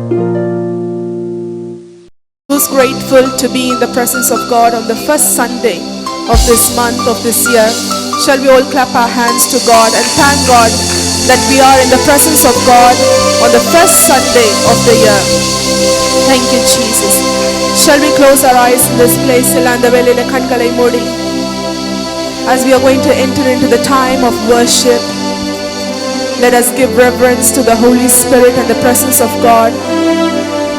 Who's grateful to be in the presence of God on the first Sunday of this month, of this year? Shall we all clap our hands to God and thank God that we are in the presence of God on the first Sunday of the year? Thank you, Jesus. Shall we close our eyes in this place? As we are going to enter into the time of worship, let us give reverence to the Holy Spirit and the presence of God.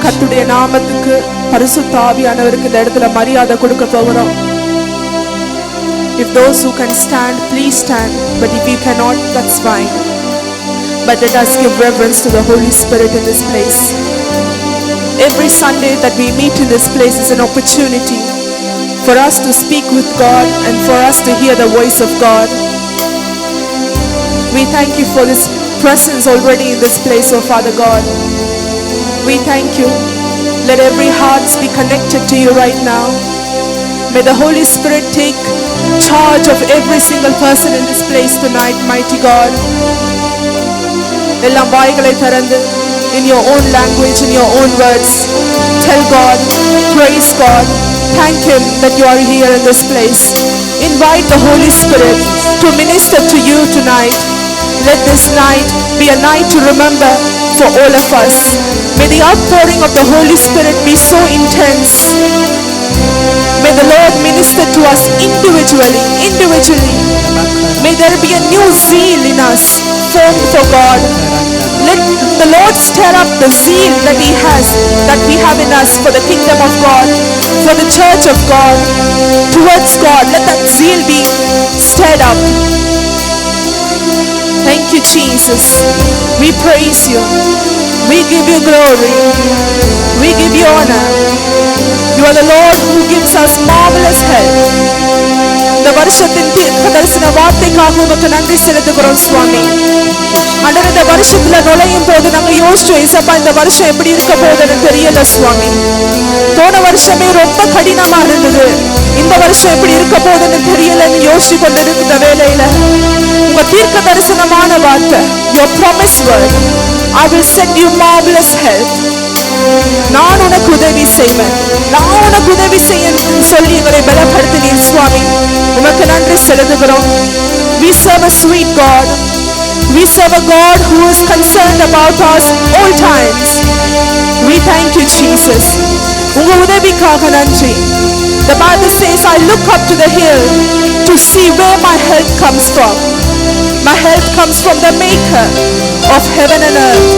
கர்த்தருடைய நாமத்துக்கு பரிசுத்த ஆவியானவருக்கு இந்த இடத்துல மரியாதை கொடுக்க போகிறோம். If those who can stand, please stand. But if you cannot, that's fine. But let us give reverence to the Holy Spirit in this place. Every Sunday that we meet in this place is an opportunity for us to speak with God and for us to hear the voice of God. We thank you for this presence already in this place, oh Father God. We thank you. Let every heart be connected to you right now. May the Holy Spirit take charge of every single person in this place tonight, mighty God. எல்லாம் வாய்களை திறந்து in your own language, in your own words, tell God, praise God, thank Him that you are here in this place. Invite the Holy Spirit to minister to you tonight. Let this night be a night to remember for all of us. May the outpouring of the Holy Spirit be so intense. May the Lord minister to us individually. May there be a new zeal in us formed for God. Let the Lord stir up the zeal that He has, that we have in us for the kingdom of God, for the church of God, towards God. Let that zeal be stirred up. Thank you, Jesus. We praise you. We give you glory. We give you honor. You are the Lord who gives us marvelous help. இந்த வருஷத்தின் தரிசன வார்த்தைக்காக உமக்கு நன்றி செலுத்துகிறோம் சுவாமி. ஆண்டவரே, இந்த வருஷத்துல நுழையும் போது நாங்க யோசிச்சோம், ஏசப்பா இந்த வருஷம் எப்படி இருக்க போகுதுன்னு தெரியல சுவாமி. போன வருஷமே ரொம்ப கடினமா இருந்தது. இந்த வருஷம் எப்படி இருக்க போகுதுன்னு தெரியலன்னு யோசிச்சு கொண்டிருக்கிற வேளையில உங்க தீர்க்க தரிசனமான வார்த்தை, your promised word, I will send you marvelous help. நான் உனக்கு உதவி செய்வேன், நான் உனக்கு உதவி செய்ய சொல்லி எங்களை பலப்படுத்தினீர் சுவாமி. உமக்கு நன்றி செலுத்துகிறோம். We serve a sweet God. We serve a God who is concerned about us all times. We thank you, Jesus. உங்க உதவிக்காக நன்றி. The Bible says, I look up to the hill to see where my help comes from. My help comes from the maker of heaven and earth.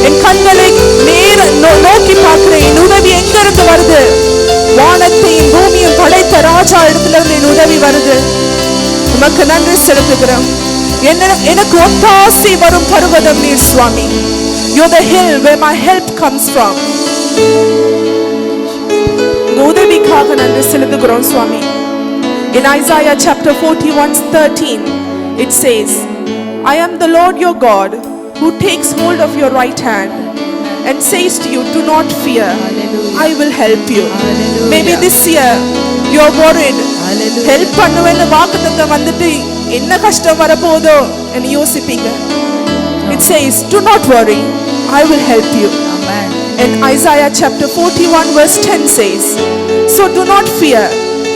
என் கண்களை நோக்கி பார்க்கிறேன். என் உதவி எங்க இருந்து வருது? வானத்தையும் பூமியும் படைத்த ராஜா இடத்துல இருந்து என் உதவி வருது. உமக்கு நன்றி செலுத்துகிறோம். எனக்கு ஒத்தாசை வரும் பர்வதம் நீர் சுவாமி. You're the hill where my help comes from. உதவிக்காக நன்றி செலுத்துகிறோம் சுவாமி. In Isaiah chapter 41:13 it says, I am the Lord your God who takes hold of your right hand and says to you, do not fear. Hallelujah. I will help you. Hallelujah. Maybe this year you are worried. Help பண்ணுவேன்னு வாக்குத்தத்தம் வந்துட்டு என்ன கஷ்டம் வரப்போதோ என்று யோசிப்பீங்க. It says, do not worry, I will help you. Amen. And Isaiah chapter 41 verse 10 says, so do not fear,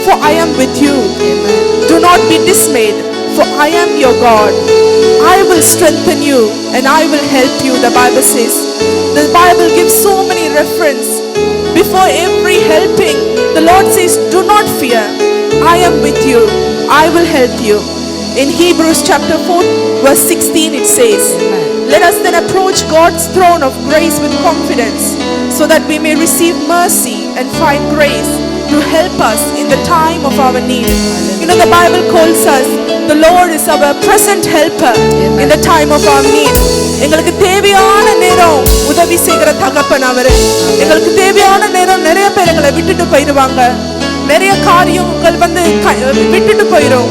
for I am with you. Amen. Do not be dismayed, for I am your God. I will strengthen you and I will help you, the Bible says. The Bible gives so many reference. Before every helping, the Lord says, do not fear, I am with you, I will help you. In Hebrews chapter 4 verse 16 it says, let us then approach God's throne of grace with confidence, so that we may receive mercy and find grace to help us in the time of our need. You know, the Bible calls us, the Lord is our present helper in the time of our need. எங்களுக்கு தேவையான நேரம் உதவி செய்கிற தகப்பன் அவரு. எங்களுக்கு தேவையான நேரம் நிறைய பேர் எங்களை விட்டுட்டு போயிடுவாங்க. நிறைய காரியங்கள் விட்டுட்டு போயிடும்.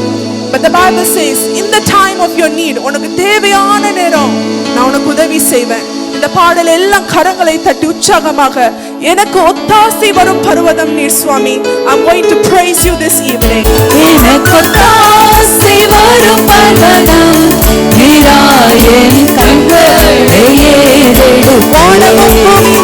But the Bible says, in the time of your need, உனக்கு தேவையான நேரம் நான் உனக்கு உதவி செய்வேன். இந்த பாடல் எல்லாம் கரங்களை தட்டி உற்சாகமாக, எனக்கு ஒத்தாசை வரும் பர்வதம் நீர் சுவாமி. I'm going to praise you this evening. எனக்கு ஒத்தாசை வரும் பர்வதம் நீராயே கண்களை ஏறெடு வானமும் பூமியும்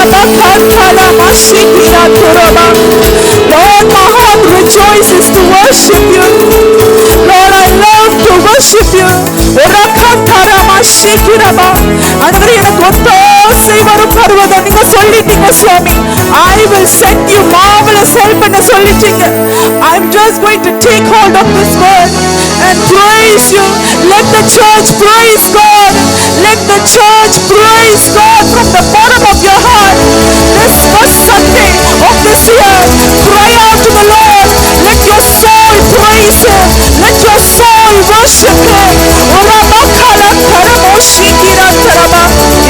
Lord, my heart rejoices to worship you. Lord, I love to worship you. ஆண்டவரே, எனக்கு ஒத்தாசை வரும் பர்வதம். நீங்க சொல்லிட்டீங்க சுவாமி, I will send you marvelous help ன்னு சொல்லிட்டீங்க. I'm just going to take hold of this word and praise you. Let the church praise God. Let the church praise God from the bottom of your heart. This first Sunday of this year, cry out to the Lord. Let your soul praise him. Let your soul worship him.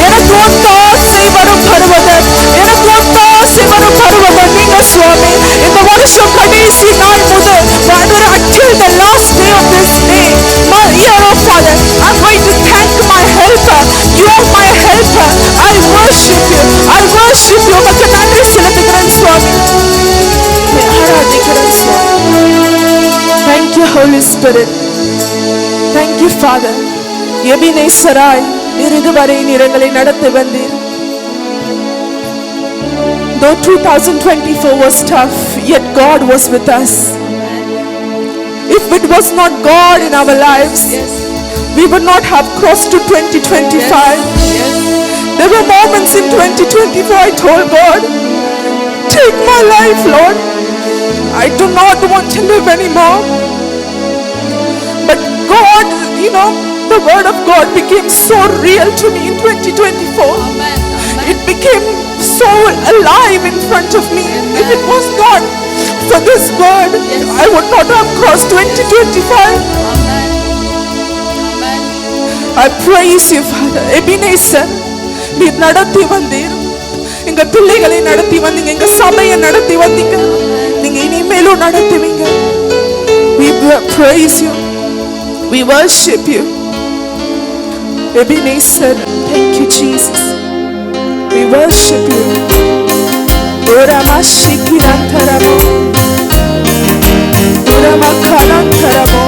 எனக்கு ஒத்தாசை வரும் பருவதம். எனக்கு ஒத்தாசை வரும் பருவதம் நீங்க சுவாமி. இந்த வருஷம் கடைசி நாள் முதல் until the last day of this day, my year, oh Father, I'm going to thank my helper. You are my helper. I worship you. I worship you. உமக்கு நன்றி செலுத்துகிறேன் சுவாமி. ஆராதிக்கிறேன் சுவாமி. Thank you, Holy Spirit. Thank you, Father. எபினேசராய் நீர் இதுவரை நீர் எங்களை நடத்தி வந்தீர். Though 2024 was tough, yet God was with us. If it was not God in our lives, we would not have crossed to 2025. There were moments in 2024 I told God, take my life, Lord. I do not want to live anymore. But God, the word of God became so real to me in 2024. Amen. It became so alive in front of me. Amen. If it was not for this word, I would not have crossed 2025. Amen. Amen. I praise you, Father. Ebenezer, நீர் நடத்தி வந்தீர். எங்க பிள்ளைகளை நடத்தி வந்தீங்க. எங்க சபையை நடத்தி வந்தீங்க. நீங்க இனிமேலும் நடத்துவீங்க. We praise you. We worship you. Ebenezer, thank you, Jesus. We worship you. Orama shikirantaramo, orama karantaramo.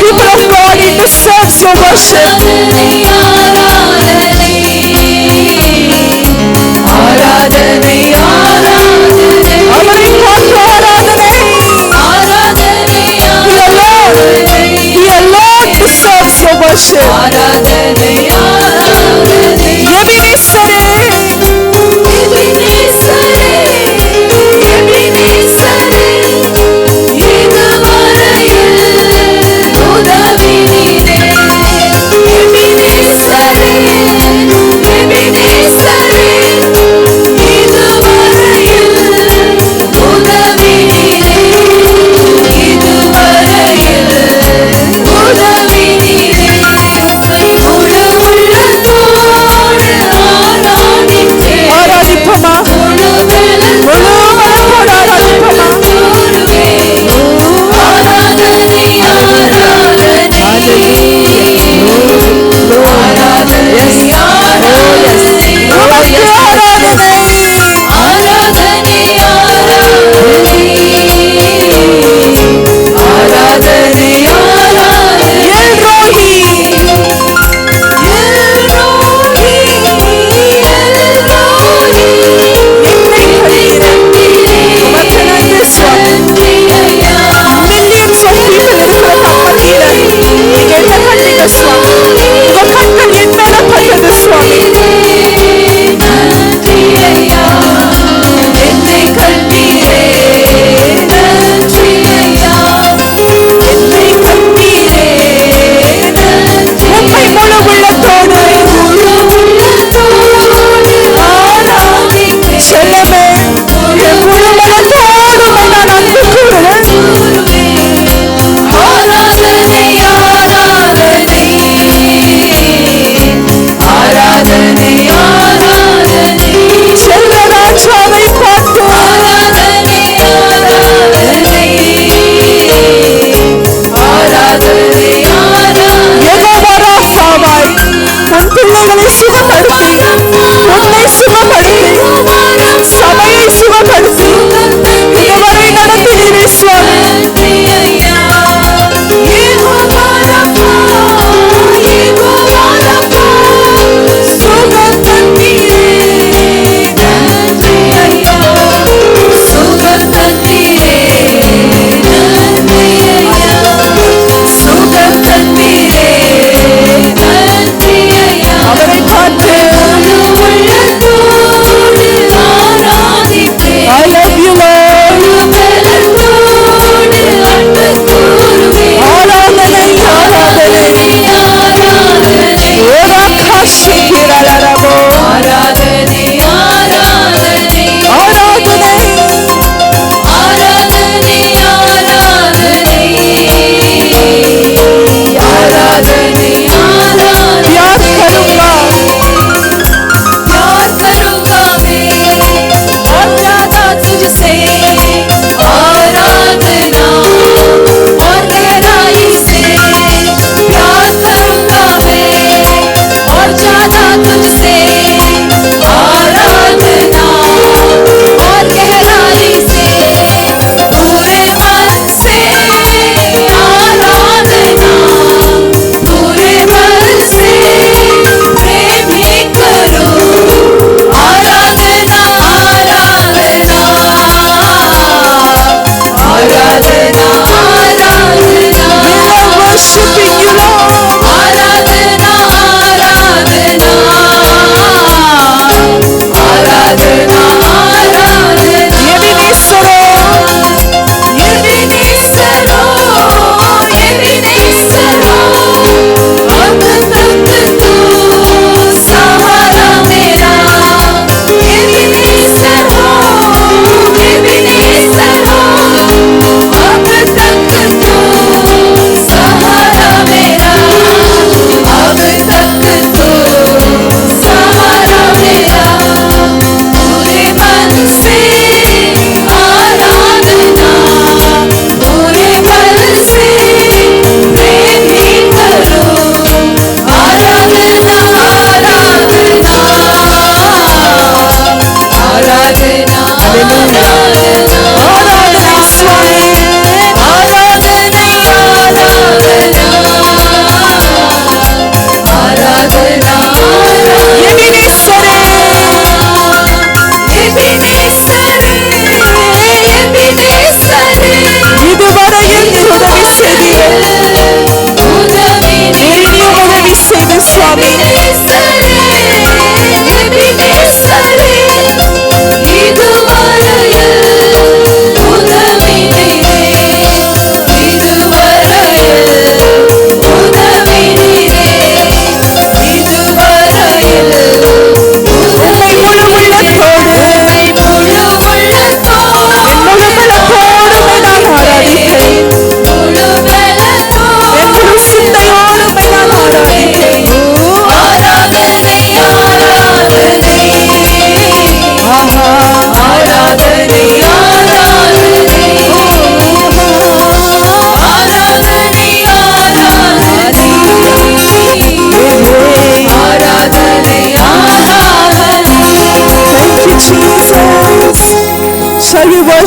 People of God, he deserves your worship. He alone deserves your worship. உள்ள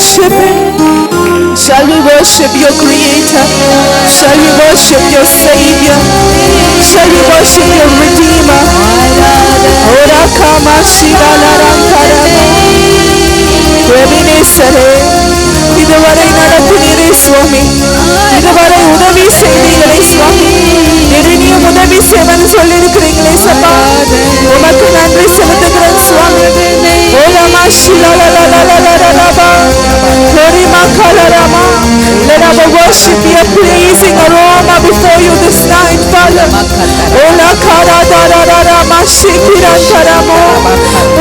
worship Him? Shall we worship your Creator? Shall we worship your Savior? Shall we worship your Redeemer? Ora kama shivala rankarama. Ebenezer, இதுவரை நடத்தினீரே சுவாமி, இதுவரை உதவி செய்தீங்களே சுவாமி, இனியும் உதவி செய்வன்னு சொல்லி இருக்கிறீங்களே சப்பா, உமக்கு நன்றி செலுத்துகிறேன் சுவாமி. ஓலமா ஷிலலலலலலலலபா, Harima கலரமா. Let our worship be a pleasing aroma before you this night, Father. Ola kara dara dara mashikiran taramo,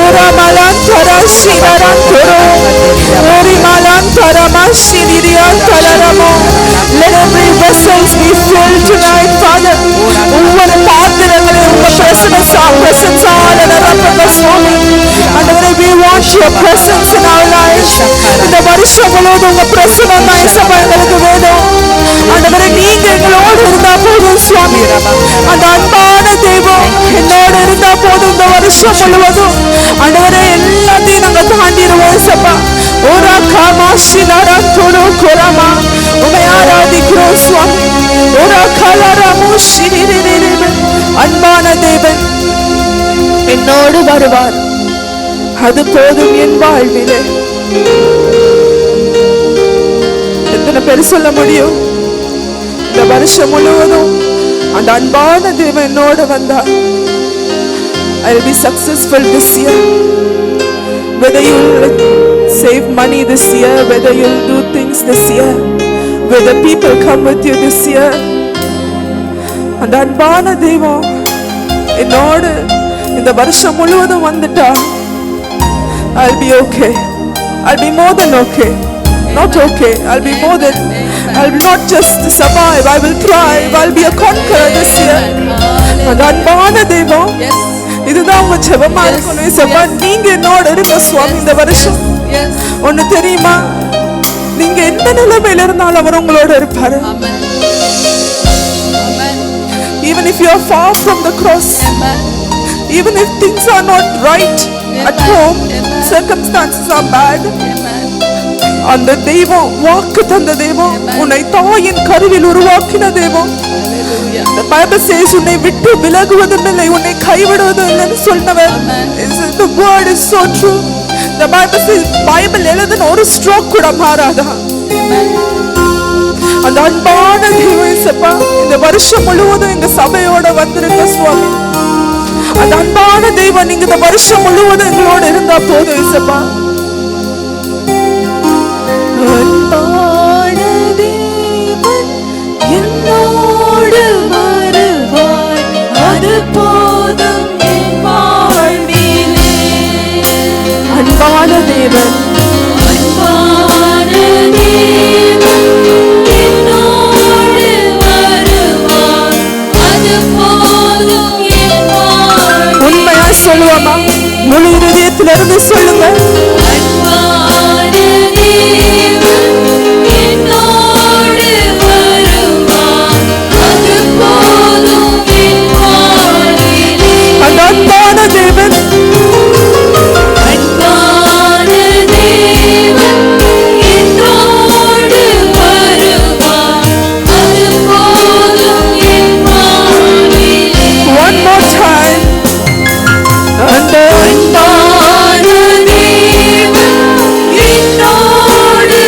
ora malantara shivaran toro, ori malantara mashirian taramo. Let every vessels be filled tonight, Father. ஒவ்வொரு பாத்திரங்களையும் உங்க presence ஆல நிரப்புங்க சுவாமி. ஆண்டவரே, we want your presence in our lives. இந்த வருஷம் முழுவதும் உங்க பிரசன்னம் இயேசுவா எங்களுக்கு வேணும். ஆண்டவரே, நீங்க எங்களோடு இருந்தா போதும் சுவாமி. அந்த அன்பான தெய்வம் என்னோடு இருந்தா போதும் இந்த வருஷம் முழுவதும். ஆண்டவரே, எல்லாத்தையும் நாங்க தாண்டிடுவோம் இயேசுவா. ஓரா காமா ஷிலாரா தோரோ கோராமா, உம்மை ஆராதிக்கிறோம் சுவாமி. ஓரா காலாராமோ ஷிரிரிரிரிரி. அன்பான தேவன் என்னோடு வருவார், அது போதும் என் வாழ்விலே. எத்தனை பேர் சொல்ல முடியும்? இந்த வருஷம் முழுவதும் அந்த அன்பான தேவன் என்னோடு வந்தார். I will be successful this year. Whether you will save money this year, whether you will do things this year, whether people come with you this year, அந்த அன்பான தெய்வம் என்னோடு இந்த வருஷம் முழுவதும் வந்துட்டா, I'll be okay. I'll be more than okay. Not okay. I'll be more than. I'll not just survive. I will thrive. I'll be a conqueror this year. அந்த அன்பான தெய்வம், இதுதான் உங்க ஜெபமா இருக்கணும் இயேசுவா. நீங்க என்னோட இருக்க சுவாமி இந்த வருஷம். ஒன்னு தெரியுமா, நீங்க எந்த நிலைமையில இருந்தாலும் அவர் உங்களோட இருப்பாரு. Even if you are far from the cross, even if things are not right at home, circumstances are bad, அந்த தெய்வம், வாக்கு தந்த தெய்வம், உன்னை தாயின் கருவில் உருவாக்கின தெய்வம். The Bible says உன்னை விட்டு விலகுவதும் இல்லை, உன்னை கைவிடுவதும் இல்லைன்னு சொன்னவர். The word is so true. The Bible says, Bible எழுதுன ஒரு ஸ்ட்ரோக் கூட மாறாதா. அந்த அன்பான தெய்வம் இயேசுப்பா இந்த வருஷம் முழுவதும் எங்க சபையோட வந்திருக்க சுவாமி. அந்த அன்பான தெய்வம் நீங்க இந்த வருஷம் முழுவதும் எங்களோட இருந்தா போதும் இயேசுப்பா. அன்பான தேவன் என்னோடு வருவார், அது போதும் என் வாழ்விலே. அன்பான தேவன், அன்பான தேவன் என்னோடு வருவார், அது போதும் என் வாழ்விலே. உண்மையா சொல்லுவோமா? முழு இதயத்திலிருந்து சொல்லுங்க. அன்பான தேவன் என்னோடு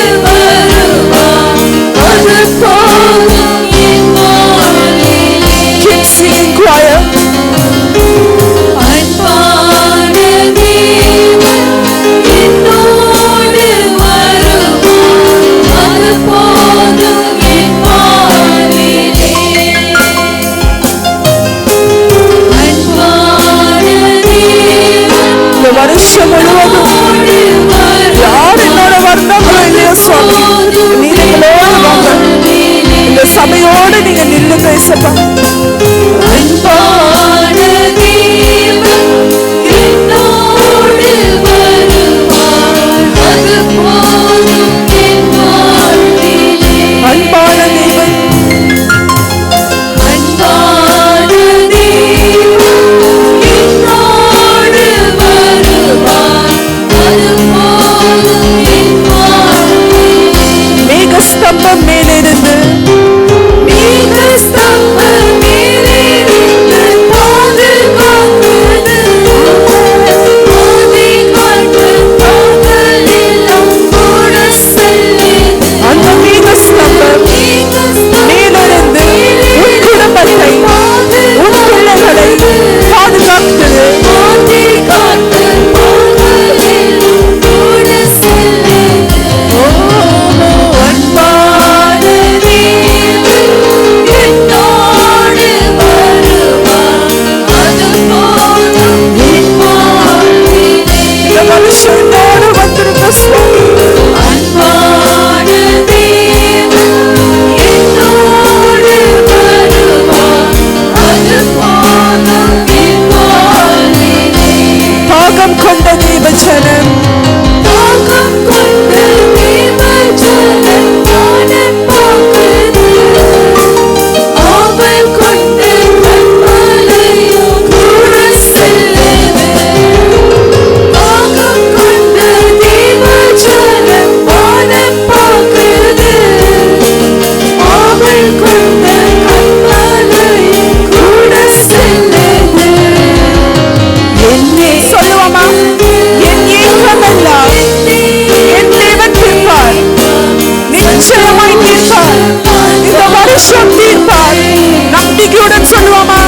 சொல்லுவோமா?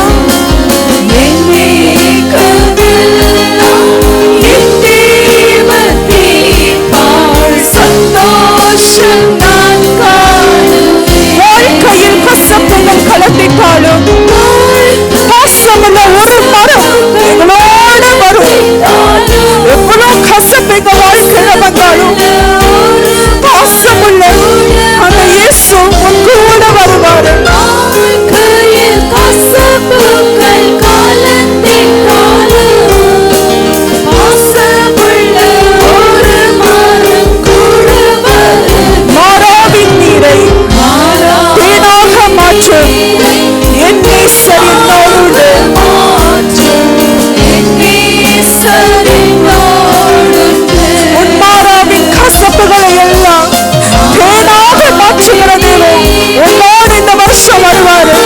வாழ்க்கையில் கசப்புகள் கலந்திட்டாலும் பாசமுள்ள ஒரு மரம் எங்களோட வரும். எவ்வளவு கசப்பு எங்க வாழ்க்கையில வந்தாலும் பாசமுள்ள அந்த இயேசு உன் கூட வருவாரு. மாறாவின் நீரை தேனாக மாற்றும் என் நேசர் என்னோடு. உன் மாறாவின் கசப்புகளை எல்லாம் தேனாக மாற்றுகிற தேவன் உன்னோடு இந்த வருஷம் வருவாரு.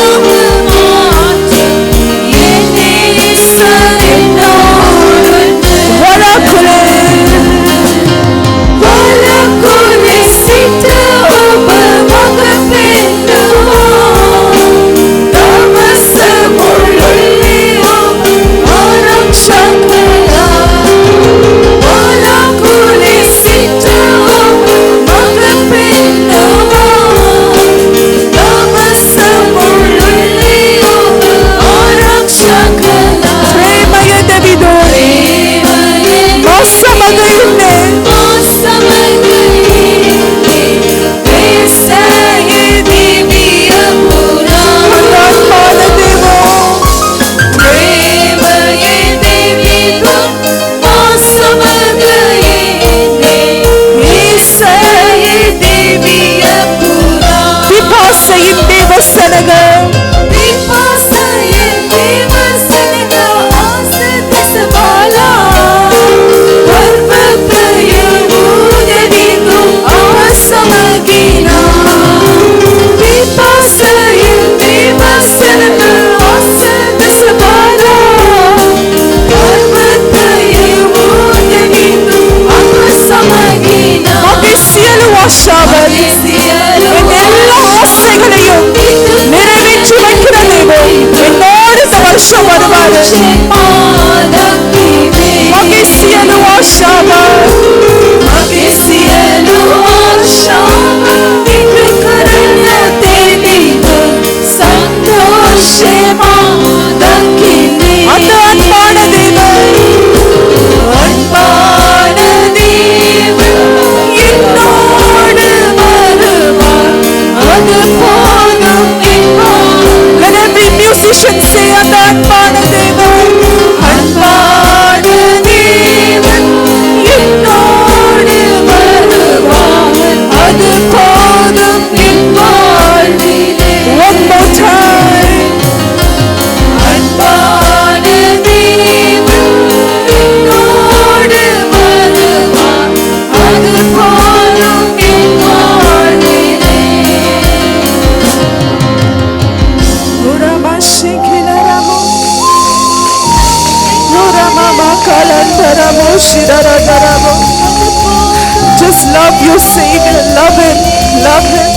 Just love your Savior, love Him, love Him.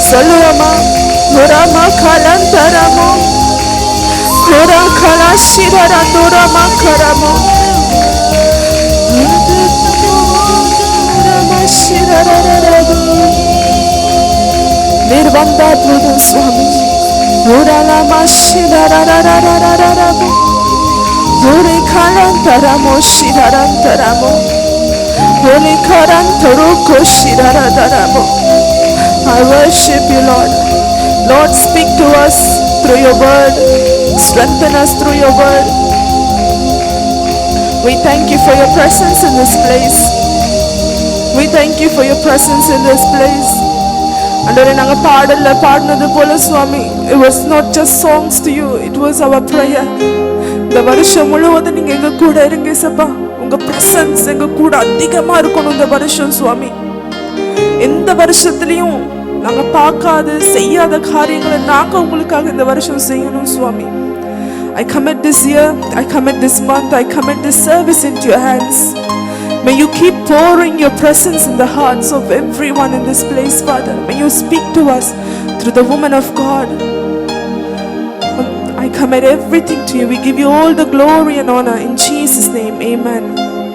Salurama, Nurama Kalantaramo, Nura Kalashidara Nurama Karamo, Nirvanda Buddha Swami, Nuralama Shidararararararamo, Nuri Kalantaramo Shidarantaramo, Nuri Karantaruko Shidaradaramo. I worship you, Lord. Lord, speak to us through your word. Strengthen us through your word. We thank you for your presence in this place. We thank you for your presence in this place. Andore naanga paadalla paadnadu pola Swami, it was not just songs to you, it was our prayer. இந்த வருஷம் முழுவதும் நீங்க எங்க கூட இருங்க ஏசப்பா. உங்க presence எங்க கூட அதிகமா இருக்கணும் இந்த வருஷம் சுவாமி. எந்த வருஷத்துலயும் நாங்க பார்க்காத செய்யாத காரியங்களை நாங்க உங்களுக்காக இந்த வருஷம் செய்யணும் சுவாமி. I commit this year, I commit this month, I commit this service into your hands. May you keep pouring your presence in the hearts of everyone in this place, Father. May you speak to us through the woman of God. commit everything to you. We give you all the glory and honor in Jesus' name. Amen.